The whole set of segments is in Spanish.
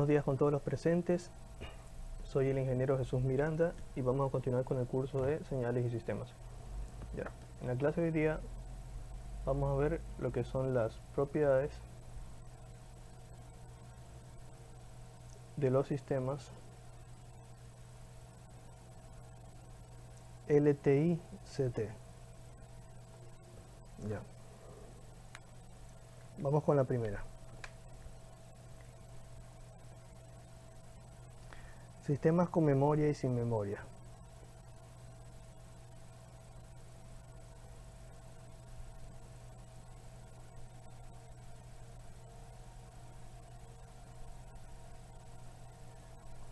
Buenos días con todos los presentes. Soy el ingeniero Jesús Miranda y vamos a continuar con el curso de señales y sistemas. Ya. En la clase de hoy día vamos a ver lo que son las propiedades de los sistemas LTI-CT. Ya. Vamos con la primera. Sistemas con memoria y sin memoria.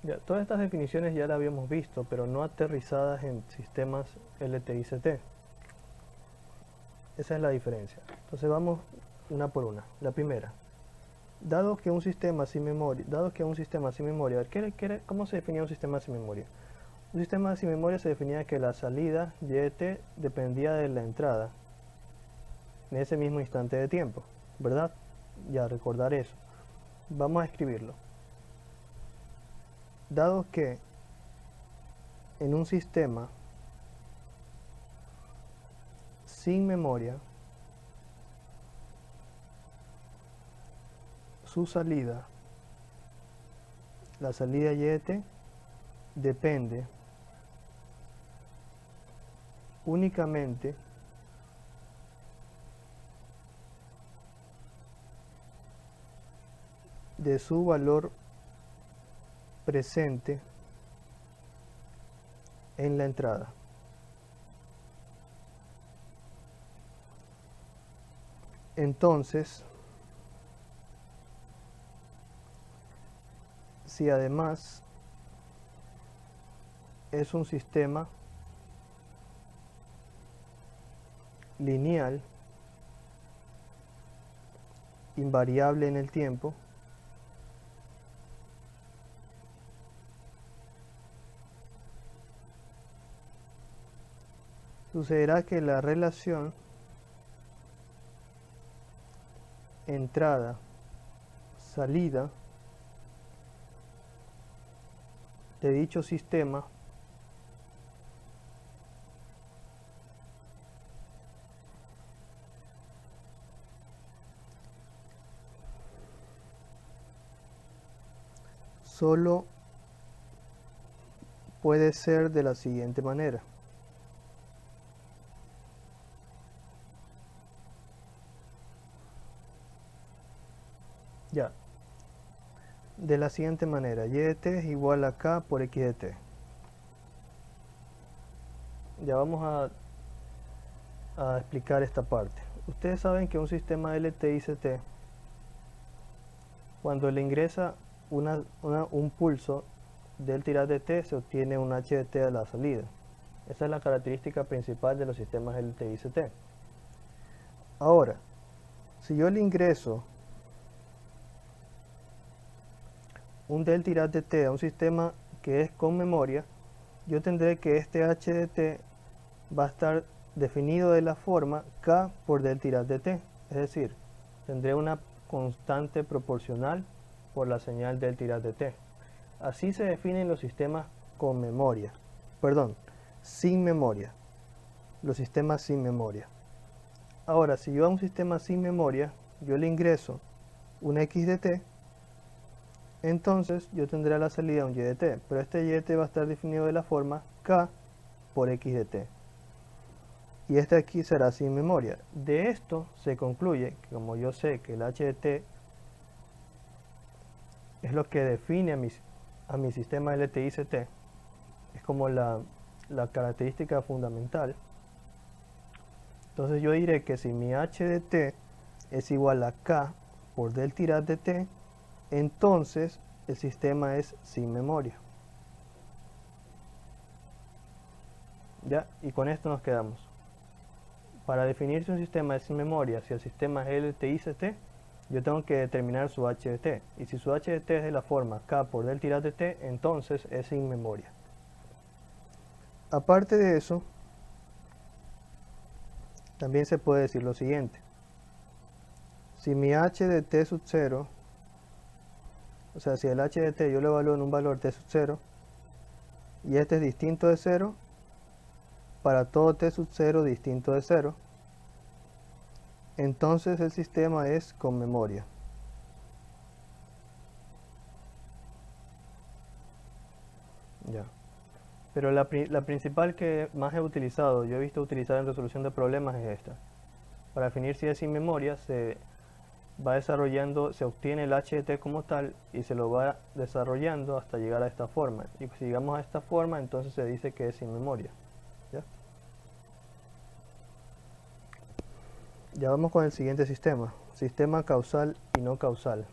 Ya, todas estas definiciones ya las habíamos visto, pero no aterrizadas en sistemas LTI-CT. Esa es la diferencia. Entonces vamos una por una. La primera. Dado que un sistema sin memoria, ¿cómo se definía un sistema sin memoria? Un sistema sin memoria se definía que la salida YT dependía de la entrada en ese mismo instante de tiempo, ¿verdad? Ya recordar eso. Vamos a escribirlo. Dado que en un sistema sin memoria, su salida, la salida YT, depende únicamente de su valor presente en la entrada. Entonces, si además es un sistema lineal, invariable en el tiempo, sucederá que la relación entrada-salida de dicho sistema solo puede ser de la siguiente manera. Ya. De la siguiente manera, y de t es igual a k por x de t. Ya vamos a explicar esta parte. Ustedes saben que un sistema LTI-CT, cuando le ingresa un pulso del tirar de t, se obtiene un h de t a la salida. Esa es la característica principal de los sistemas LTI-CT. Ahora, si yo le ingreso un del tirar de t a un sistema que es con memoria, yo tendré que este h de t va a estar definido de la forma k por del tirar de t, es decir, tendré una constante proporcional por la señal del tirar de t. Así se definen los sistemas con memoria, sin memoria, los sistemas sin memoria. Ahora, si yo a un sistema sin memoria, yo le ingreso un x de t, entonces yo tendré a la salida un y de t, pero este y de t va a estar definido de la forma k por x de t. Y este aquí será sin memoria. De esto se concluye que, como yo sé que el h de t es lo que define a mi sistema LTI-CT, es como la característica fundamental, entonces yo diré que si mi h de t es igual a k por del tirar de t, entonces el sistema es sin memoria. ¿Ya? Y con esto nos quedamos. Para definir si un sistema es sin memoria, si el sistema es LTI-CT, yo tengo que determinar su h de t. Y si su h de t es de la forma k por del tirar de t, entonces es sin memoria. Aparte de eso, también se puede decir lo siguiente. Si mi h de t sub 0 O sea, si el h de t yo lo evalúo en un valor t sub 0 y este es distinto de 0, para todo t sub 0 distinto de 0, entonces el sistema es con memoria. Ya. Pero la principal que más he utilizado, yo he visto utilizar en resolución de problemas es esta. Para definir si es sin memoria, se va desarrollando, se obtiene el h de t como tal y se lo va desarrollando hasta llegar a esta forma. Y si llegamos a esta forma, entonces se dice que es sin memoria. ¿Ya? Ya vamos con el siguiente sistema. Sistema causal y no causal.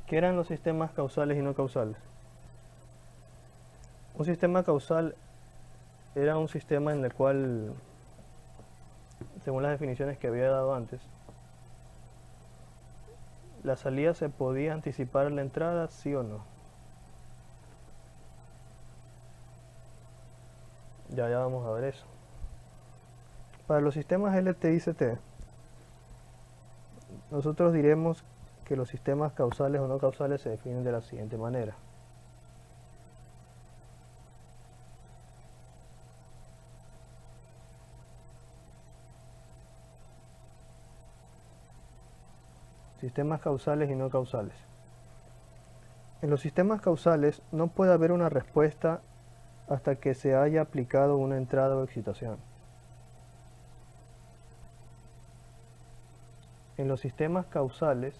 ¿Qué eran los sistemas causales y no causales? Un sistema causal era un sistema en el cual, según las definiciones que había dado antes, la salida se podía anticipar a la entrada, sí o no. Ya vamos a ver eso. Para los sistemas LTI-CT, nosotros diremos que los sistemas causales o no causales se definen de la siguiente manera. Sistemas causales y no causales. En los sistemas causales no puede haber una respuesta hasta que se haya aplicado una entrada o excitación. En los sistemas causales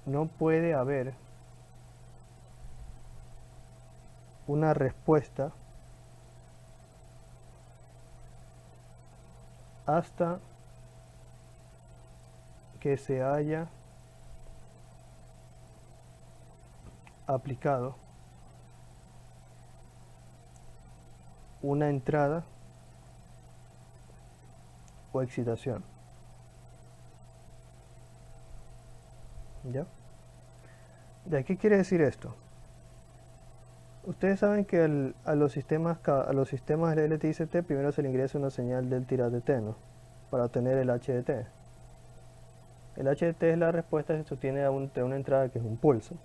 no puede haber una respuesta hasta que se haya aplicado una entrada o excitación. ¿Ya? ¿De qué quiere decir esto? Ustedes saben que a los sistemas de LTI-CT primero se le ingresa una señal del tiras de T, ¿no? Para obtener el h de t. El h de t es la respuesta que se obtiene de una entrada que es un pulso.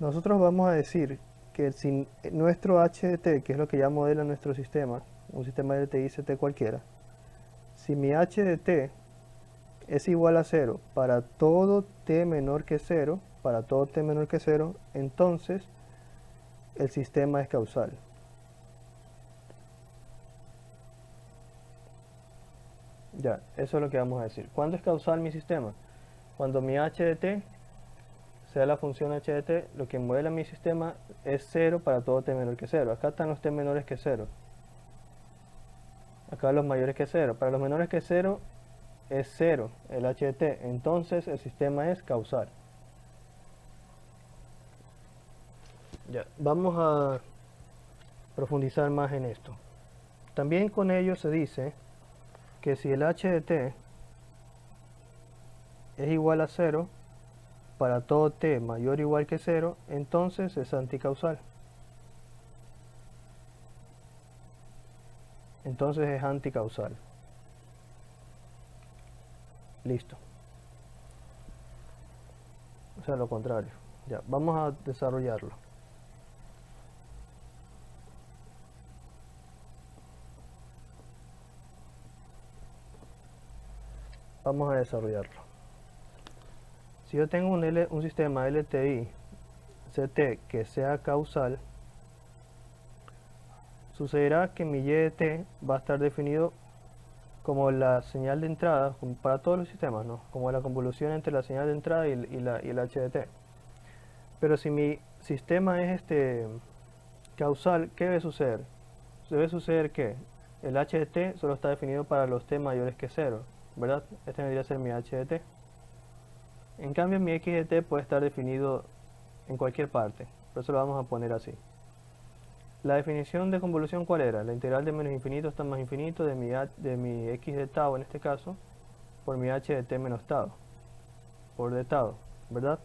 Nosotros vamos a decir que si nuestro h de t, que es lo que ya modela nuestro sistema, un sistema de LTI-CT cualquiera, si mi h de t es igual a 0 para todo t menor que 0, entonces el sistema es causal. Ya, eso es lo que vamos a decir. ¿Cuándo es causal mi sistema? Cuando mi h de t sea la función h de t, lo que modela mi sistema es 0 para todo t menor que 0. Acá están los t menores que 0. Acá los mayores que 0. Para los menores que 0 es 0 el h de t. Entonces el sistema es causal. Ya, vamos a profundizar más en esto. También con ello se dice que si el h de t es igual a 0 para todo t mayor o igual que 0, entonces es anticausal. Entonces es anticausal. Listo. O sea, lo contrario. Ya, vamos a desarrollarlo. Vamos a desarrollarlo. Si yo tengo un sistema LTI-CT que sea causal, sucederá que mi y de t va a estar definido como la señal de entrada, para todos los sistemas, ¿no? Como la convolución entre la señal de entrada y el h de t. Pero si mi sistema es causal, ¿qué debe suceder? Debe suceder que el h de t solo está definido para los t mayores que 0, ¿verdad? Este debería ser mi h de t. En cambio, mi x de t puede estar definido en cualquier parte, por eso lo vamos a poner así. La definición de convolución, ¿cuál era? La integral de menos infinito hasta más infinito de mi x de tau, en este caso, por mi h de t menos tau, por d tau, ¿verdad?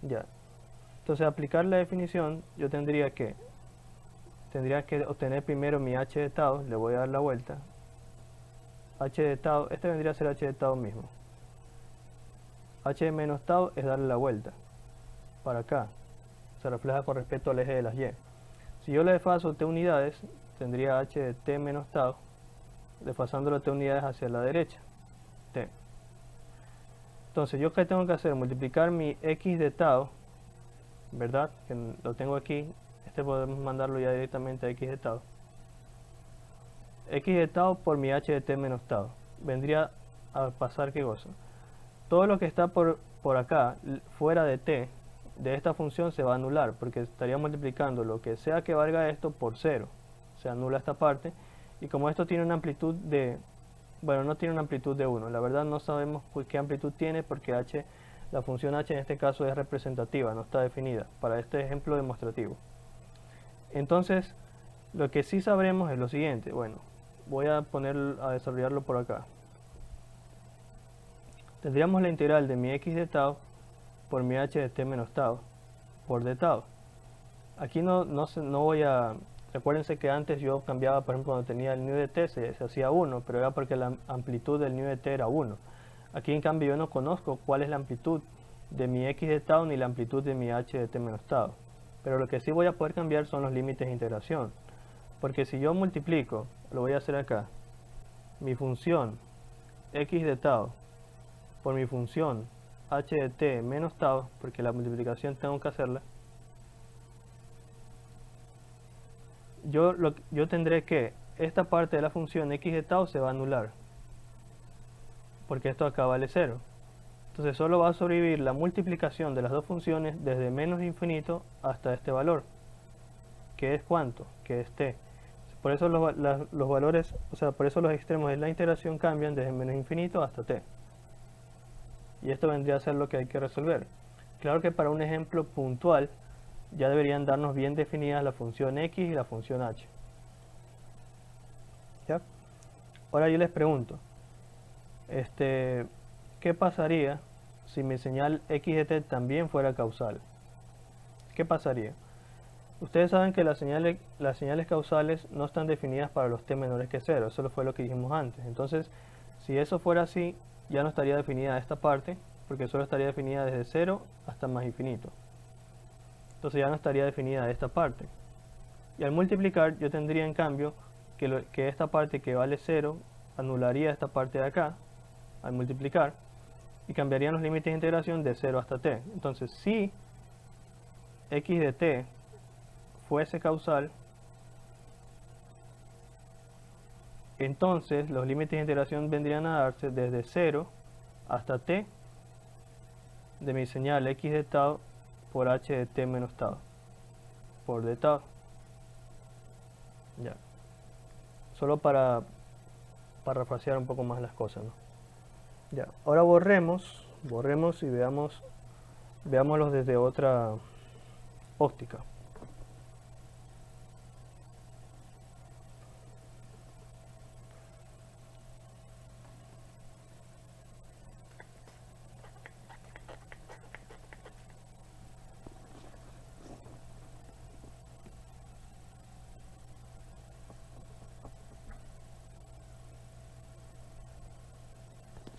Ya. Entonces, aplicar la definición, yo tendría que obtener primero mi h de tau, le voy a dar la vuelta. H de tau, este vendría a ser h de tau mismo. H de menos tau es darle la vuelta para acá. Se refleja con respecto al eje de las y. Si yo le desfaso t unidades, tendría h de t menos tau, desfasándolo t unidades hacia la derecha. T. Entonces, ¿yo qué tengo que hacer? Multiplicar mi x de tau, ¿verdad? Que lo tengo aquí. Este podemos mandarlo ya directamente a x de tau. X de tau por mi h de t menos tau. Vendría a pasar ¿qué cosa? Todo lo que está por acá, fuera de t, de esta función se va a anular, porque estaría multiplicando lo que sea que valga esto por 0. Se anula esta parte, y como esto tiene una amplitud de... Bueno, no tiene una amplitud de 1. La verdad no sabemos qué amplitud tiene, porque la función h en este caso es representativa, no está definida, para este ejemplo demostrativo. Entonces, lo que sí sabremos es lo siguiente. Bueno, voy a desarrollarlo por acá. Tendríamos la integral de mi x de tau por mi h de t menos tau por d tau. Aquí no voy a... Recuérdense que antes yo cambiaba, por ejemplo, cuando tenía el nu de t se hacía 1, pero era porque la amplitud del nu de t era 1. Aquí en cambio yo no conozco cuál es la amplitud de mi x de tau ni la amplitud de mi h de t menos tau. Pero lo que sí voy a poder cambiar son los límites de integración. Porque si yo multiplico, lo voy a hacer acá, mi función x de tau por mi función h de t menos tau, porque la multiplicación tengo que hacerla, yo tendré que esta parte de la función x de tau se va a anular, porque esto acá vale 0. Entonces solo va a sobrevivir la multiplicación de las dos funciones desde menos infinito hasta este valor, que es ¿cuánto? Que es t. Por eso los valores, o sea, por eso los extremos de la integración cambian desde menos infinito hasta t. Y esto vendría a ser lo que hay que resolver. Claro que para un ejemplo puntual ya deberían darnos bien definidas la función x y la función h. ¿Ya? Ahora yo les pregunto, ¿qué pasaría si mi señal x de t también fuera causal? ¿Qué pasaría? Ustedes saben que las señales causales no están definidas para los t menores que 0, eso fue lo que dijimos antes. Entonces, si eso fuera así, ya no estaría definida esta parte, porque solo estaría definida desde 0 hasta más infinito. Entonces ya no estaría definida esta parte. Y al multiplicar, yo tendría en cambio que esta parte que vale 0 anularía esta parte de acá al multiplicar y cambiarían los límites de integración de 0 hasta t. Entonces, si x de t fuese causal, entonces los límites de integración vendrían a darse desde 0 hasta t de mi señal x de tau por h de t menos tau por d tau. Ya. Solo para parafrasear un poco más las cosas, ¿no? Ya. Ahora borremos y veámoslos desde otra óptica.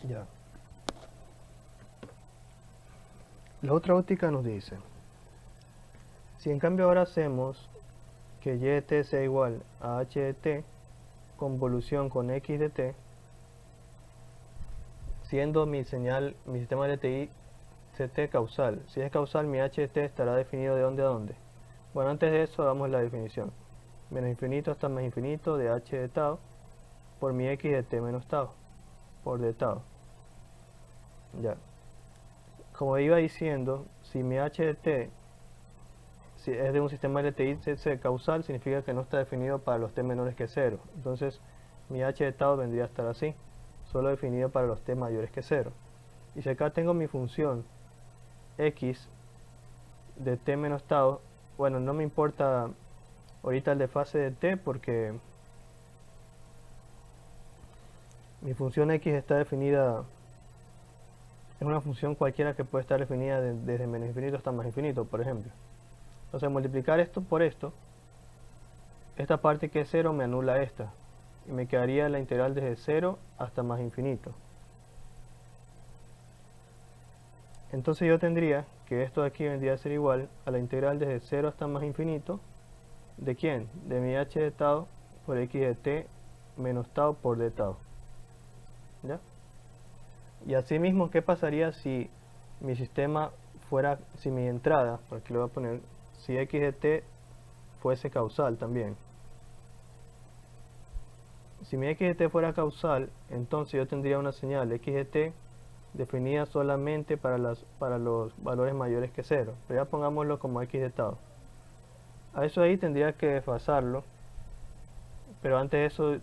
Ya. La otra óptica nos dice, si en cambio ahora hacemos que y de t sea igual a h de t, convolución con x de t, siendo mi sistema de LTI CT causal. Si es causal, mi h de t estará definido de dónde a dónde. Bueno, antes de eso hagamos la definición. Menos infinito hasta más infinito de h de tau por mi x de t menos tau por d tau. Ya. Como iba diciendo, si mi h de t si es de un sistema LTI causal, significa que no está definido para los t menores que 0. Entonces, mi h de tau vendría a estar así, solo definido para los t mayores que 0. Y si acá tengo mi función x de t menos tau, bueno, no me importa ahorita el desfase de t porque mi función x está definida es una función cualquiera que puede estar definida desde menos infinito hasta más infinito, por ejemplo. Entonces, multiplicar esto por esto, esta parte que es 0 me anula esta, y me quedaría la integral desde 0 hasta más infinito. Entonces yo tendría que esto de aquí vendría a ser igual a la integral desde 0 hasta más infinito, ¿de quién? De mi h de tau por x de t menos tau por d tau. ¿Ya? Y asimismo, ¿qué pasaría si mi sistema fuera, si mi entrada, por aquí le voy a poner, si x de t fuese causal también? Si mi x de t fuera causal, entonces yo tendría una señal x de t definida solamente para los valores mayores que 0. Pero ya pongámoslo como x de tau. A eso ahí tendría que desfasarlo, pero antes de eso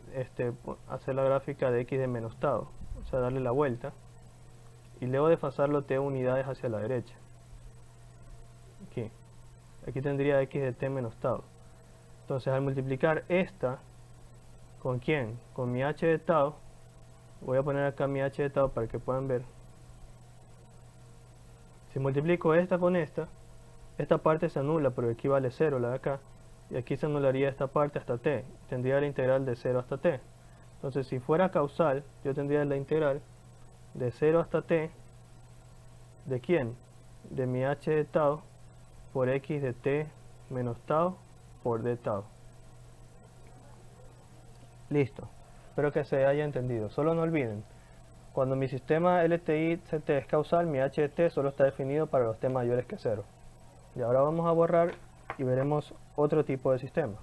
hacer la gráfica de x de menos tau, o sea, darle la vuelta, y luego desfasarlo t unidades hacia la derecha. Aquí tendría x de t menos tau. Entonces al multiplicar esta, ¿con quién? Con mi h de tau. Voy a poner acá mi h de tau para que puedan ver. Si multiplico esta con esta parte se anula porque aquí vale 0 la de acá, y aquí se anularía esta parte hasta t, tendría la integral de 0 hasta t. Entonces si fuera causal, yo tendría la integral de 0 hasta t, ¿de quién? De mi h de tau por x de t menos tau por d tau. Listo, espero que se haya entendido. Solo no olviden, cuando mi sistema LTI-CT es causal, mi h de t solo está definido para los t mayores que 0. Y ahora vamos a borrar y veremos otro tipo de sistema.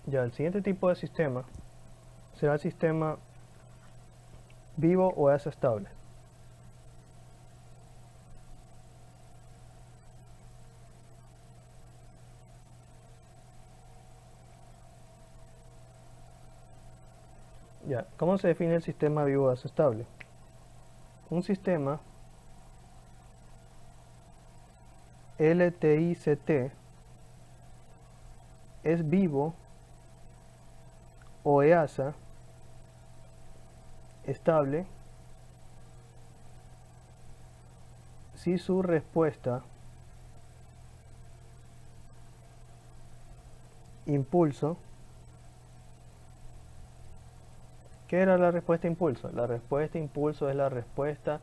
Ya, el siguiente tipo de sistema será el sistema vivo o es estable. Ya, ¿cómo se define el sistema vivo o es estable? Un sistema LTI-CT es vivo o EASA estable si su respuesta impulso. ¿Qué era la respuesta impulso? La respuesta impulso es la respuesta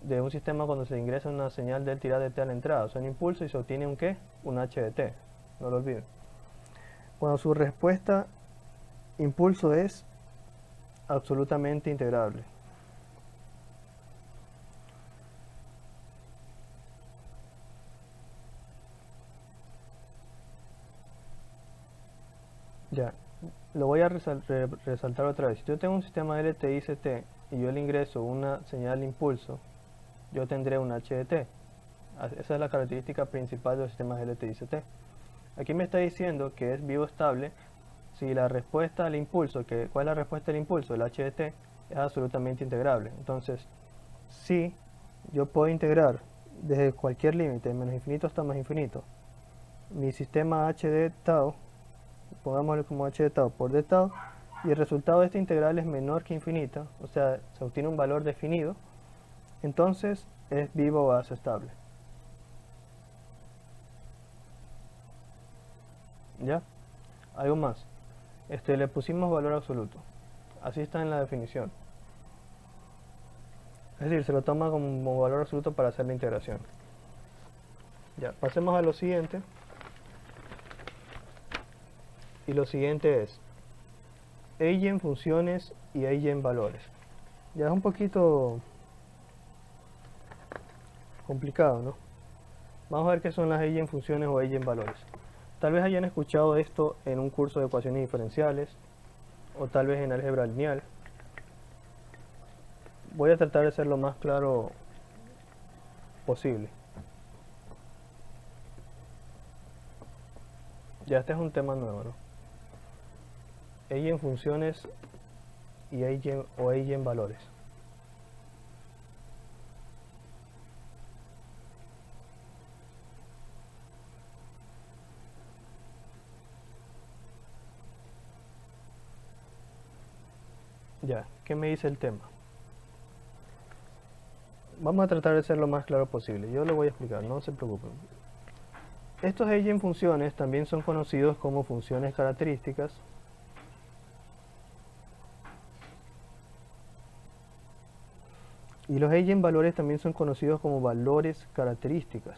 de un sistema cuando se ingresa una señal del tirar de t a la entrada. O sea, un impulso y se obtiene un ¿qué? Un h de t. No lo olviden. Cuando su respuesta impulso es absolutamente integrable. Ya, lo voy a resaltar otra vez. Si yo tengo un sistema LTI-CT y yo le ingreso una señal de impulso, yo tendré un h de t. Esa es la característica principal de los sistemas LTI-CT. Aquí me está diciendo que es vivo estable si la respuesta al impulso, ¿cuál es la respuesta al impulso? El h de t es absolutamente integrable. Entonces, si yo puedo integrar desde cualquier límite, menos infinito hasta más infinito, mi sistema h de tau, pongámosle como h de tau por d tau, y el resultado de esta integral es menor que infinita, o sea, se obtiene un valor definido, entonces es vivo o es estable. ¿Ya? Algo más. Le pusimos valor absoluto. Así está en la definición. Es decir, se lo toma como valor absoluto para hacer la integración. Ya, pasemos a lo siguiente. Y lo siguiente es eigenfunciones y eigenvalores. Ya es un poquito complicado, ¿no? Vamos a ver qué son las eigenfunciones o eigenvalores. Tal vez hayan escuchado esto en un curso de ecuaciones diferenciales o tal vez en álgebra lineal. Voy a tratar de ser lo más claro posible. Ya este es un tema nuevo, ¿no? Eigenfunciones y eigenvalores. Ya, ¿qué me dice el tema? Vamos a tratar de ser lo más claro posible. Yo lo voy a explicar, no se preocupen. Estos eigenfunciones también son conocidos como funciones características. Y los eigenvalores también son conocidos como valores característicos.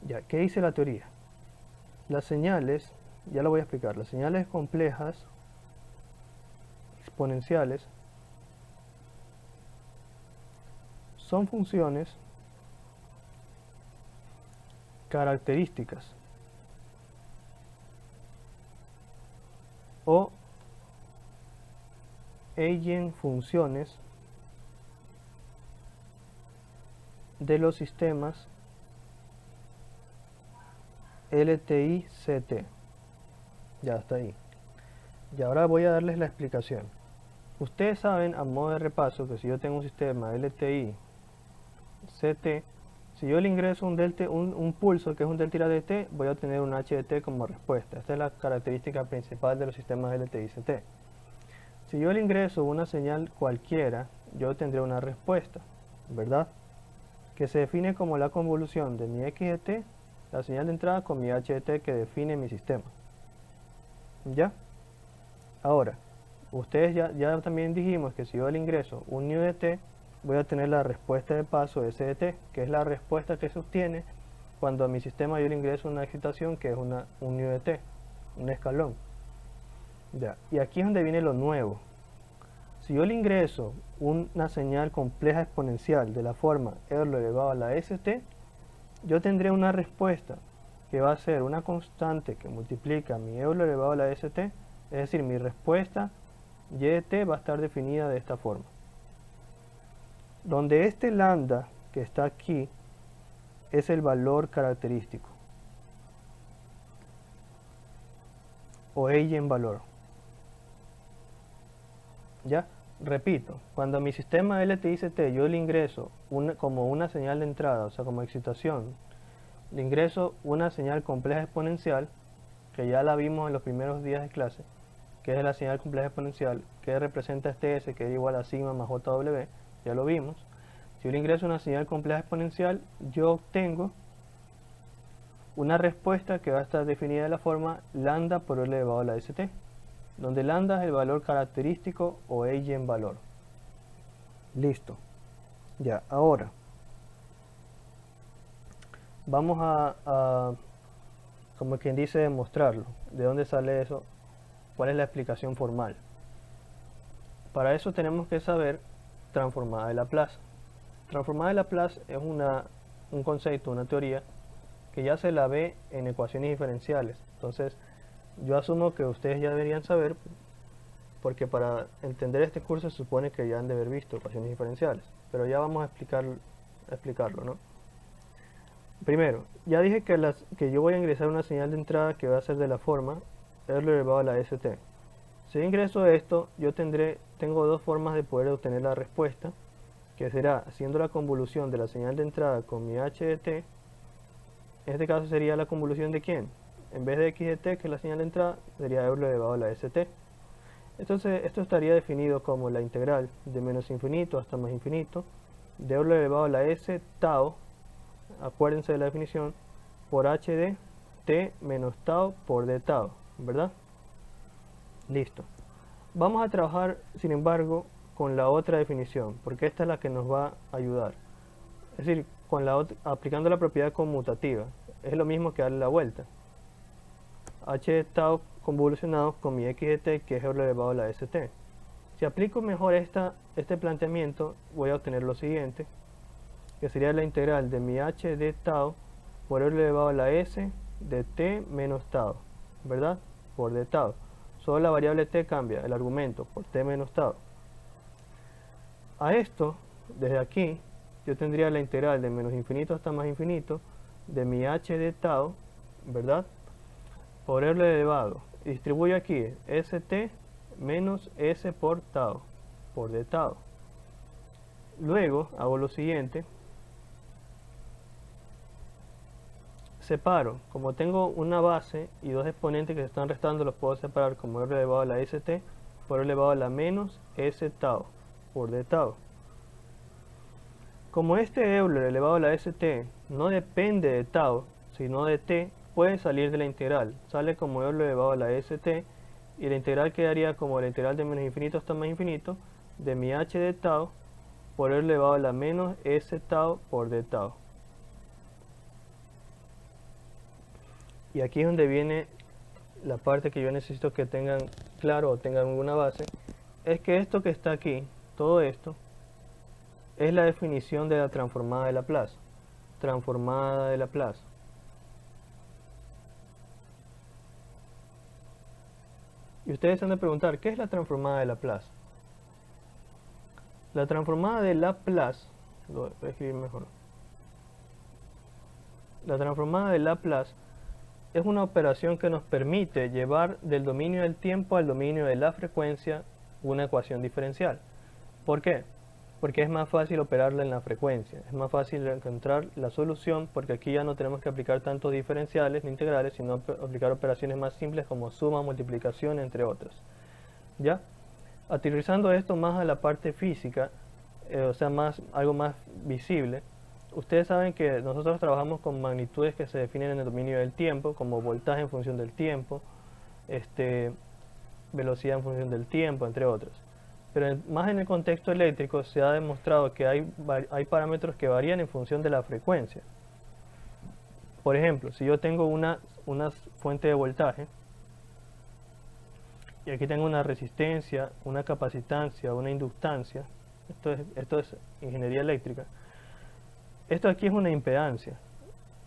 Ya, ¿qué dice la teoría? Las señales, ya lo voy a explicar, las señales complejas, exponenciales, son funciones características o eigenfunciones de los sistemas LTI-CT. Ya está ahí. Y ahora voy a darles la explicación. Ustedes saben, a modo de repaso, que si yo tengo un sistema LTI-CT, si yo le ingreso un pulso que es un delta de t, voy a obtener un h de t como respuesta. Esta es la característica principal de los sistemas LTI-CT. Si yo le ingreso una señal cualquiera, yo tendré una respuesta, ¿verdad? Que se define como la convolución de mi x de t, la señal de entrada, con mi h de t que define mi sistema. ¿Ya? Ahora, ustedes ya también dijimos que si yo le ingreso un nu de t, voy a tener la respuesta de paso s de t, que es la respuesta que se obtiene cuando a mi sistema yo le ingreso una excitación que es un nu de t, un escalón. Ya. Y aquí es donde viene lo nuevo. Si yo le ingreso una señal compleja exponencial de la forma r elevado a la st, yo tendré una respuesta que va a ser una constante que multiplica mi elevado a la st, es decir, mi respuesta y de t va a estar definida de esta forma. Donde este lambda que está aquí es el valor característico o eigenvalor. ¿Ya? Repito, cuando a mi sistema LTI-CT yo le ingreso como una señal de entrada, o sea, como excitación, le ingreso una señal compleja exponencial, que ya la vimos en los primeros días de clase, que es la señal compleja exponencial, que representa este S, que es igual a sigma más JW, ya lo vimos. Si yo le ingreso una señal compleja exponencial, yo obtengo una respuesta que va a estar definida de la forma lambda por L elevado a la st, donde lambda es el valor característico o eigenvalor. Listo. Ya, ahora vamos a como quien dice, demostrarlo. ¿De dónde sale eso? ¿Cuál es la explicación formal? Para eso tenemos que saber transformada de Laplace. Transformada de Laplace es un concepto, una teoría que ya se la ve en ecuaciones diferenciales. Entonces, yo asumo que ustedes ya deberían saber, porque para entender este curso se supone que ya han de haber visto ecuaciones diferenciales. Pero ya vamos a explicarlo, ¿no? Primero, ya dije que yo voy a ingresar una señal de entrada que va a ser de la forma r elevado a la st. Si yo ingreso esto, yo tengo dos formas de poder obtener la respuesta, que será haciendo la convolución de la señal de entrada con mi h de t. En este caso sería la convolución de ¿quién? En vez de x de t, que es la señal de entrada, sería r elevado a la st. Entonces, esto estaría definido como la integral de menos infinito hasta más infinito de r elevado a la s tau, acuérdense de la definición, por h de t menos tau por d tau, ¿verdad? Listo. Vamos a trabajar, sin embargo, con la otra definición, porque esta es la que nos va a ayudar. Es decir, aplicando la propiedad conmutativa. Es lo mismo que darle la vuelta. h de tau convolucionado con mi x de t, que es r elevado a la st. Si aplico mejor este planteamiento, voy a obtener lo siguiente, que sería la integral de mi h de tau por r elevado a la s de t menos tau, ¿verdad? Por d tau. Solo la variable t cambia, el argumento, por t menos tau. A esto, desde aquí, yo tendría la integral de menos infinito hasta más infinito de mi h de tau, ¿verdad? Por R elevado. Distribuyo aquí st menos s por tau, por d tau. Luego hago lo siguiente. Separo. Como tengo una base y dos exponentes que se están restando, los puedo separar como R elevado a la st por R elevado a la menos s tau, por d tau. Como este Euler elevado a la st no depende de tau, sino de t, puede salir de la integral. Sale como Euler elevado a la st y la integral quedaría como la integral de menos infinito hasta más infinito de mi h de tau por R elevado a la menos s tau por d tau. Y aquí es donde viene la parte que yo necesito que tengan claro o tengan alguna base, es que esto que está aquí, todo esto, es la definición de la transformada de Laplace. Transformada de Laplace. Y ustedes se han de preguntar, ¿qué es la transformada de Laplace? La transformada de Laplace, lo voy a escribir mejor. La transformada de Laplace es una operación que nos permite llevar del dominio del tiempo al dominio de la frecuencia una ecuación diferencial. ¿Por qué? Porque es más fácil operarla en la frecuencia, es más fácil encontrar la solución porque aquí ya no tenemos que aplicar tantos diferenciales ni integrales, sino aplicar operaciones más simples como suma, multiplicación, entre otras. ¿Ya? Aterrizando esto más a la parte física, o sea, algo más visible, ustedes saben que nosotros trabajamos con magnitudes que se definen en el dominio del tiempo, como voltaje en función del tiempo, velocidad en función del tiempo, entre otros. Pero más en el contexto eléctrico se ha demostrado que hay parámetros que varían en función de la frecuencia. Por ejemplo, si yo tengo una fuente de voltaje, y aquí tengo una resistencia, una capacitancia, una inductancia, esto es ingeniería eléctrica, esto aquí es una impedancia,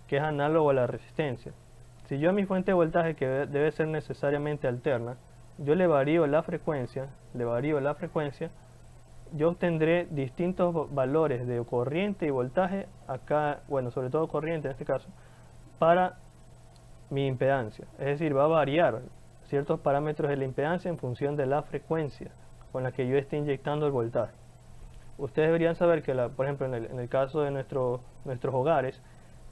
que es análogo a la resistencia. Si yo a mi fuente de voltaje, que debe ser necesariamente alterna, yo le varío la frecuencia, yo obtendré distintos valores de corriente y voltaje, acá, bueno, sobre todo corriente en este caso, para mi impedancia. Es decir, va a variar ciertos parámetros de la impedancia en función de la frecuencia con la que yo esté inyectando el voltaje. Ustedes deberían saber que, por ejemplo, en el caso de nuestros hogares,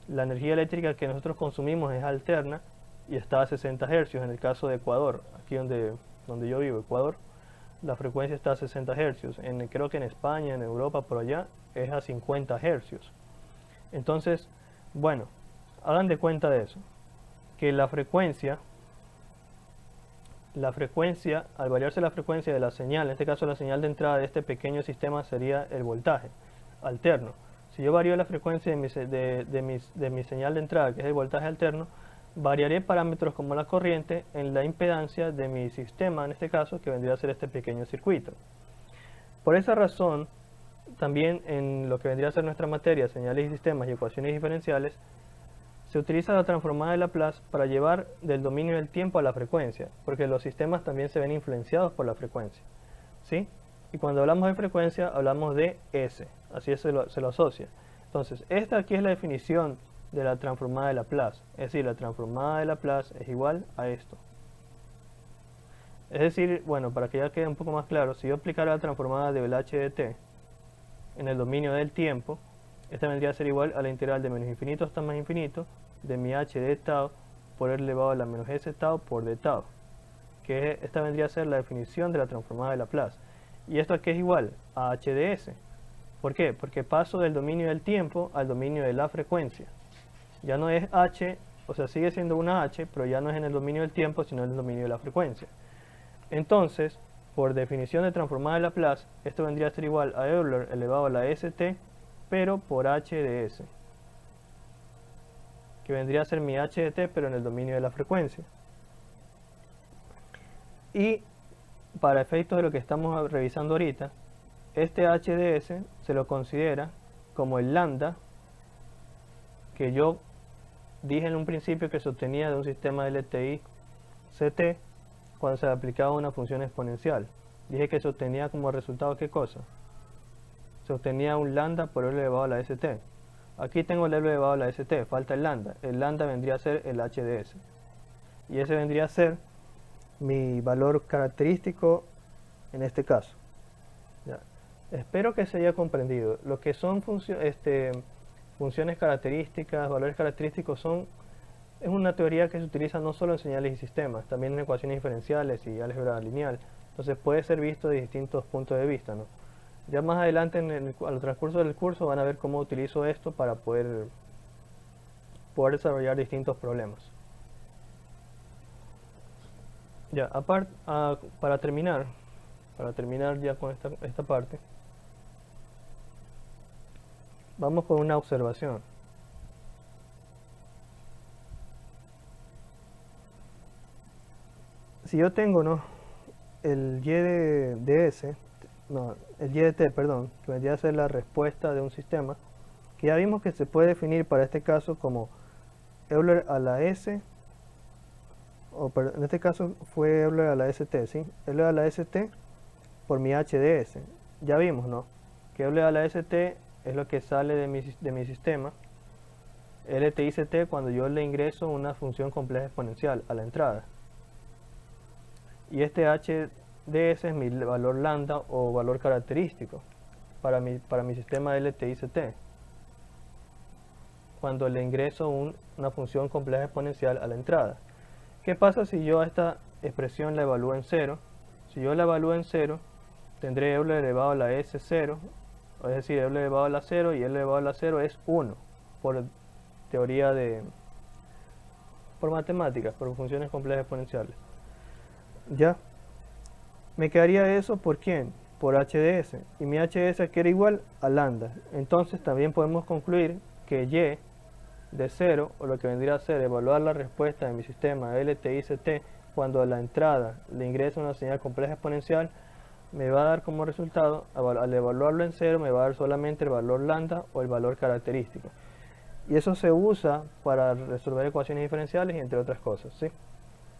la energía eléctrica que nosotros consumimos es alterna y está a 60 Hz. En el caso de Ecuador, aquí donde yo vivo, Ecuador, la frecuencia está a 60 Hz. Creo que en España, en Europa, por allá, es a 50 Hz. Entonces, bueno, hagan de cuenta de eso, que la frecuencia, al variarse la frecuencia de la señal, en este caso la señal de entrada de este pequeño sistema sería el voltaje alterno. Si yo varío la frecuencia de mi señal de entrada, que es el voltaje alterno, variaré parámetros como la corriente en la impedancia de mi sistema, en este caso, que vendría a ser este pequeño circuito. Por esa razón, también en lo que vendría a ser nuestra materia, señales y sistemas y ecuaciones diferenciales, se utiliza la transformada de Laplace para llevar del dominio del tiempo a la frecuencia, porque los sistemas también se ven influenciados por la frecuencia, ¿sí? Y cuando hablamos de frecuencia, hablamos de S, así se lo asocia. Entonces, esta aquí es la definición de la transformada de Laplace, es decir, la transformada de Laplace es igual a esto. Es decir, bueno, para que ya quede un poco más claro, si yo aplicara la transformada del h de t en el dominio del tiempo, esta vendría a ser igual a la integral de menos infinito hasta más infinito de mi h de tau por R elevado a la menos s tau por d tau, que esta vendría a ser la definición de la transformada de Laplace. Y esto aquí es igual a h de s. ¿Por qué? Porque paso del dominio del tiempo al dominio de la frecuencia. Ya no es h, o sea, sigue siendo una h, pero ya no es en el dominio del tiempo, sino en el dominio de la frecuencia. Entonces, por definición de transformada de Laplace, esto vendría a ser igual a Euler elevado a la st, pero por h de s, que vendría a ser mi h de t, pero en el dominio de la frecuencia. Y para efectos de lo que estamos revisando ahorita, este h de s se lo considera como el lambda que yo dije en un principio que se obtenía de un sistema de LTI CT cuando se le aplicaba una función exponencial. Dije que se obtenía como resultado, ¿qué cosa? Se obtenía un lambda por R elevado a la st. Aquí tengo el L elevado a la ST, falta el lambda. El lambda vendría a ser el H de S. Y ese vendría a ser mi valor característico en este caso. Ya. Espero que se haya comprendido. Lo que son funciones características, valores característicos es una teoría que se utiliza no solo en señales y sistemas, también en ecuaciones diferenciales y álgebra lineal. Entonces puede ser visto de distintos puntos de vista, ¿no? Ya más adelante al transcurso del curso van a ver cómo utilizo esto para poder desarrollar distintos problemas. Ya, para terminar ya con esta parte, vamos con una observación. Si yo tengo, ¿no?, el y de S, no, el y de t, perdón, que vendría a ser la respuesta de un sistema, que ya vimos que se puede definir para este caso como Euler a la S, en este caso fue Euler a la ST, ¿sí? Euler a la ST por mi H de S. Ya vimos, ¿no?, que Euler a la ST es lo que sale de mi sistema, LTICT, cuando yo le ingreso una función compleja exponencial a la entrada. Y este H de S es mi valor lambda o valor característico para mi sistema LTICT, cuando le ingreso una función compleja exponencial a la entrada. ¿Qué pasa si yo a esta expresión la evalúo en 0? Si yo la evalúo en 0, tendré Euler elevado a la S0, es decir, Euler elevado a la 0, y Euler elevado a la 0 es 1, por teoría por matemáticas, por funciones complejas exponenciales. Ya, me quedaría eso por quién, por h de s, y mi h de s que era igual a lambda. Entonces también podemos concluir que y de 0, o lo que vendría a ser evaluar la respuesta de mi sistema LTICT cuando a la entrada le ingresa una señal compleja exponencial, me va a dar como resultado, al evaluarlo en 0, me va a dar solamente el valor lambda o el valor característico. Y eso se usa para resolver ecuaciones diferenciales y entre otras cosas, ¿sí?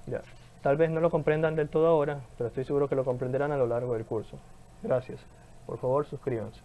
Ya. Tal vez no lo comprendan del todo ahora, pero estoy seguro que lo comprenderán a lo largo del curso. Gracias. Por favor, suscríbanse.